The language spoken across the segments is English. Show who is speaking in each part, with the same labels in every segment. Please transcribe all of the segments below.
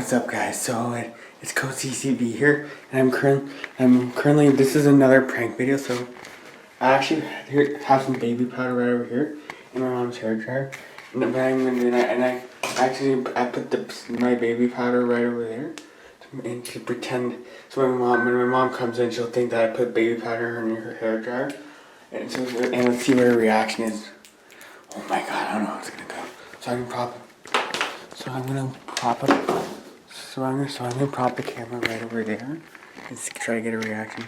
Speaker 1: What's up, guys? So it's Code CCB here, and I'm currently this is another prank video. So I actually have some baby powder right over here in my mom's hair dryer, and I put my baby powder right over there, and to pretend so when my mom comes in, she'll think that I put baby powder in her hair dryer, and let's see what her reaction is. Oh my god, I don't know how it's gonna go. So I'm gonna prop the camera right over there and try to get a reaction.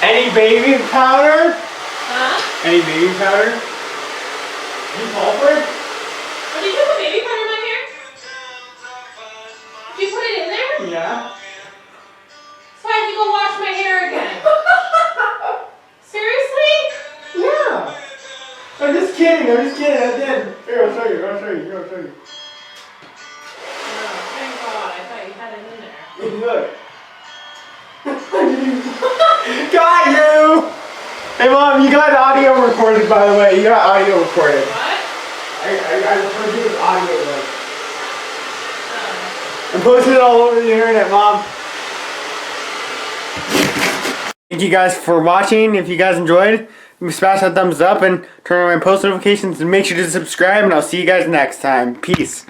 Speaker 1: Any baby powder?
Speaker 2: Huh?
Speaker 1: Any baby powder? You fall for it?
Speaker 2: Oh, did you put baby powder in my hair? Did you put it in there?
Speaker 1: Yeah.
Speaker 2: So I have to go wash my hair again. Seriously?
Speaker 1: Yeah. I'm just kidding. I did. Here, I'll show you.
Speaker 2: Oh, thank God. I thought you had it in there.
Speaker 1: Hey, look. Got you! Hey Mom, you got audio recorded, by the way. You got audio recorded.
Speaker 2: What?
Speaker 1: I recorded this audio like. I'm posting it all over the internet, Mom. Thank you guys for watching. If you guys enjoyed, smash that thumbs up and turn on my post notifications and make sure to subscribe, and I'll see you guys next time. Peace.